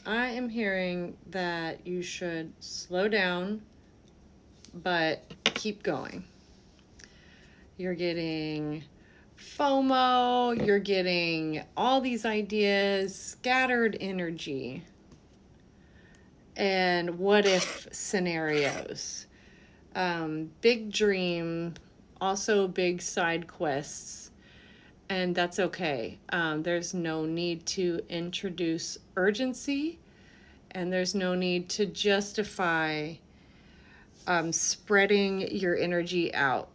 I am hearing that you should slow down, but keep going. You're getting FOMO, you're getting all these ideas, scattered energy, and what if scenarios. Big dream, also big side quests, and that's okay. There's no need to introduce urgency, and there's no need to justify spreading your energy out.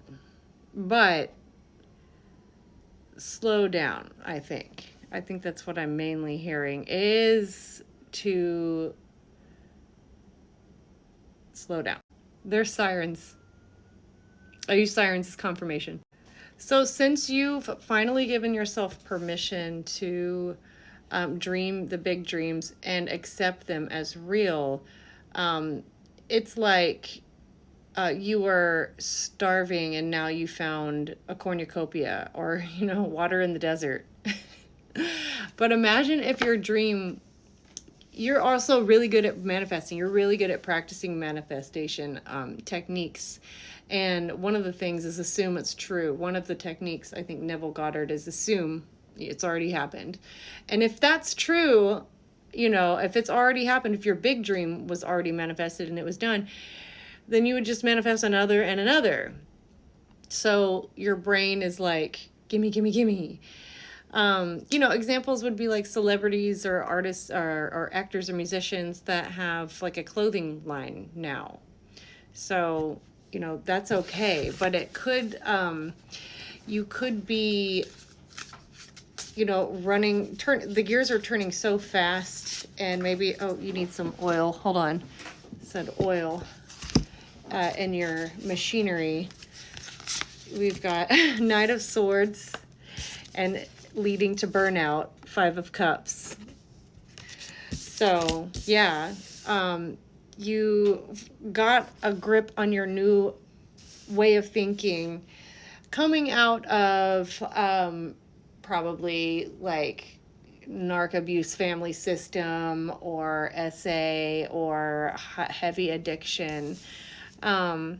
But slow down, I think. I think that's what I'm mainly hearing, is to slow down. There's sirens. I use sirens as confirmation. So since you've finally given yourself permission to dream the big dreams and accept them as real, it's like you were starving and now you found a cornucopia, or water in the desert. But imagine if your dream, you're also really good at manifesting. You're really good at practicing manifestation techniques. And one of the things is assume it's true. One of the techniques, I think Neville Goddard, is assume it's already happened. And if that's true, if it's already happened, if your big dream was already manifested and it was done, then you would just manifest another and another. So your brain is like, gimme, gimme, gimme. Examples would be like celebrities or artists or actors or musicians that have like a clothing line now. So, that's okay. But it could, you could be, the gears are turning so fast, and maybe, you need some oil. Hold on. It said oil in your machinery. We've got Knight of Swords and leading to burnout, Five of Cups. So, yeah, you got a grip on your new way of thinking coming out of probably like narc abuse family system or SA or heavy addiction. And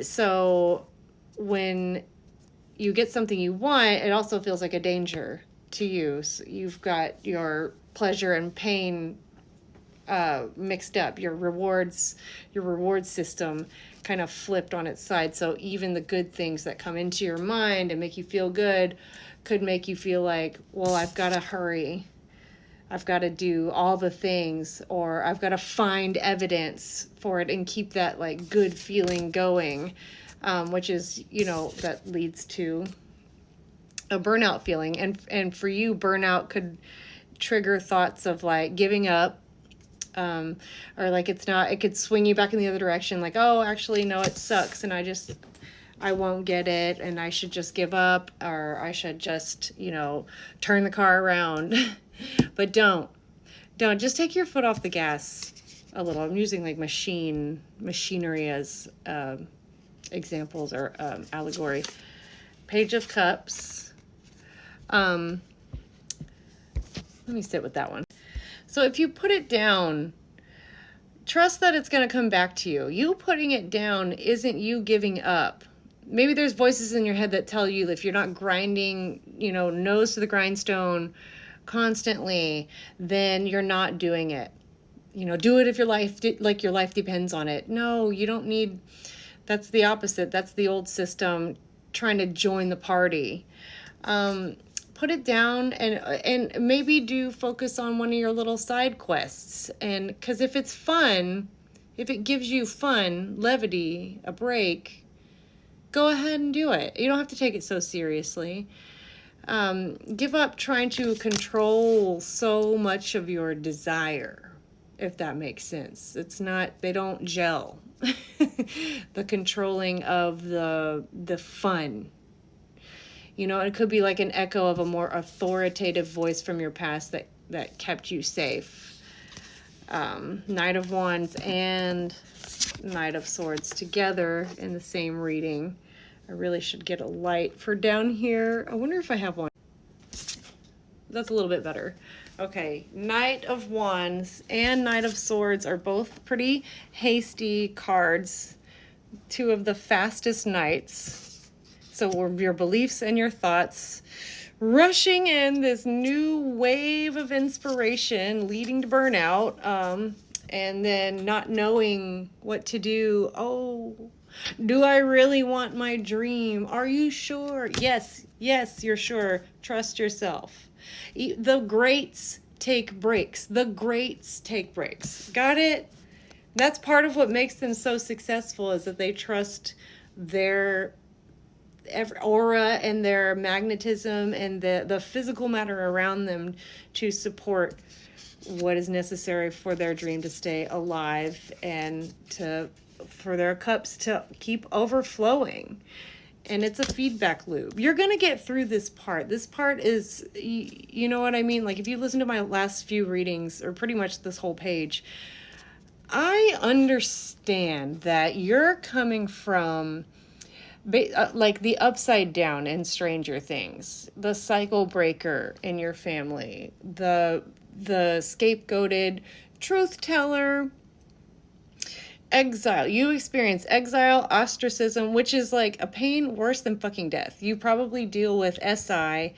so when you get something you want, it also feels like a danger to you. So you've got your pleasure and pain mixed up. Your reward system kind of flipped on its side. So even the good things that come into your mind and make you feel good could make you feel like, well, I've got to hurry. I've got to do all the things, or I've got to find evidence for it and keep that like good feeling going, which is, that leads to a burnout feeling. And for you, burnout could trigger thoughts of like giving up, or like it could swing you back in the other direction. Like, oh, actually, no, it sucks. And I won't get it. And I should just give up, or I should just, turn the car around. But don't just take your foot off the gas a little. I'm using like machinery as examples or allegory. Page of Cups. Let me sit with that one. So if you put it down, trust that it's going to come back to you. You putting it down isn't you giving up. Maybe there's voices in your head that tell you that if you're not grinding, nose to the grindstone constantly, then you're not doing it. Do it if your life depends on it. No, you don't need. That's the opposite. That's the old system trying to join the party. Put it down and maybe do focus on one of your little side quests. And because if it's fun, if it gives you fun, levity, a break, go ahead and do it. You don't have to take it so seriously. Give up trying to control so much of your desire, if that makes sense. They don't gel. The controlling of the fun. It could be like an echo of a more authoritative voice from your past that kept you safe. Knight of Wands and Knight of Swords together in the same reading. I really should get a light for down here. I wonder if I have one. That's a little bit better. Okay, Knight of Wands and Knight of Swords are both pretty hasty cards. Two of the fastest knights. So your beliefs and your thoughts rushing in this new wave of inspiration leading to burnout, and then not knowing what to do. Oh, do I really want my dream? Are you sure? Yes, you're sure. Trust yourself. The greats take breaks. The greats take breaks. Got it? That's part of what makes them so successful, is that they trust their aura and their magnetism and the physical matter around them to support what is necessary for their dream to stay alive and for their cups to keep overflowing. And it's a feedback loop. You're going to get through this part. This part is, you know what I mean? Like if you listen to my last few readings, or pretty much this whole page, I understand that you're coming from like the upside down in Stranger Things, the cycle breaker in your family, the scapegoated truth teller, exile. You experience exile, ostracism, which is like a pain worse than fucking death. You probably deal with SI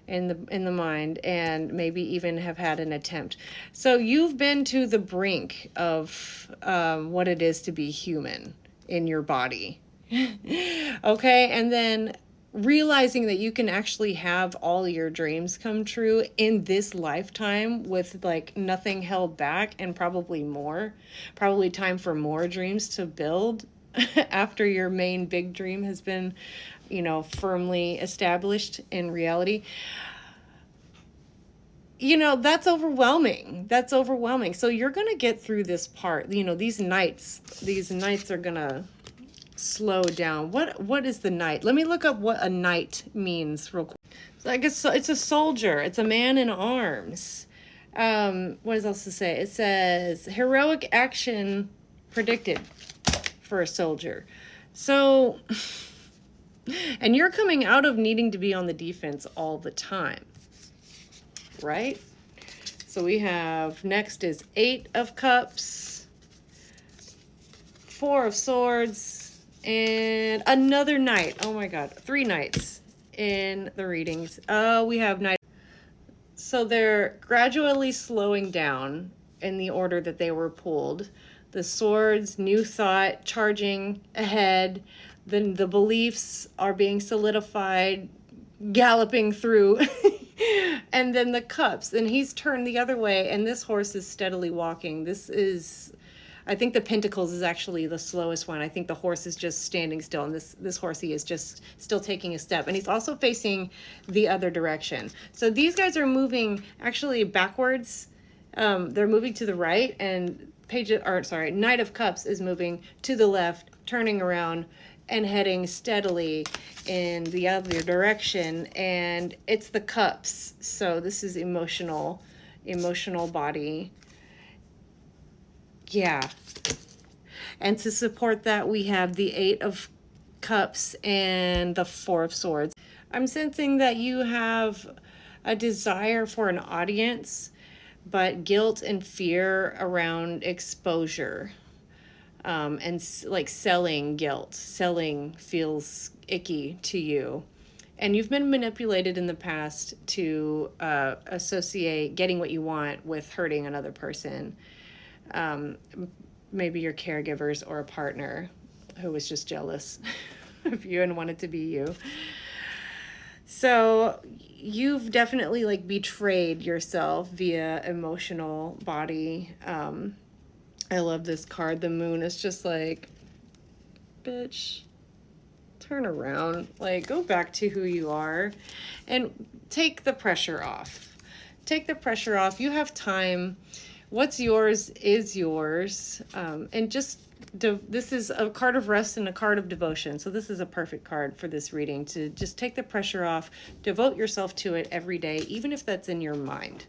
in the mind, and maybe even have had an attempt. So you've been to the brink of what it is to be human in your body. Okay, and then realizing that you can actually have all your dreams come true in this lifetime with like nothing held back, and probably time for more dreams to build after your main big dream has been, firmly established in reality. That's overwhelming. So you're going to get through this part. These nights are going to slow down. What is the knight? Let me look up what a knight means real quick. So I guess it's a soldier. It's a man in arms. What is else to say? It says heroic action predicted for a soldier. So, and you're coming out of needing to be on the defense all the time, right? So we have, next is 8 of Cups, 4 of Swords, and another knight. Oh my God, 3 knights in the readings. We have knight. So they're gradually slowing down in the order that they were pulled. The swords, new thought, charging ahead. Then the beliefs are being solidified, galloping through. And then the cups, and he's turned the other way, and this horse is steadily walking. I think the pentacles is actually the slowest one. I think the horse is just standing still, and this horsey is just still taking a step. And he's also facing the other direction. So these guys are moving actually backwards. They're moving to the right, and Knight of Cups is moving to the left, turning around and heading steadily in the other direction. And it's the cups. So this is emotional body. Yeah. And to support that, we have the 8 of Cups and the 4 of Swords. I'm sensing that you have a desire for an audience, but guilt and fear around exposure. And like selling feels icky to you. And you've been manipulated in the past to associate getting what you want with hurting another person. Maybe your caregivers or a partner who was just jealous of you and wanted to be you. So you've definitely like betrayed yourself via emotional body. I love this card. The moon is just like, bitch, turn around. Like, go back to who you are and take the pressure off. Take the pressure off. You have time. What's yours is yours. And just, this is a card of rest and a card of devotion. So this is a perfect card for this reading, to just take the pressure off, devote yourself to it every day, even if that's in your mind.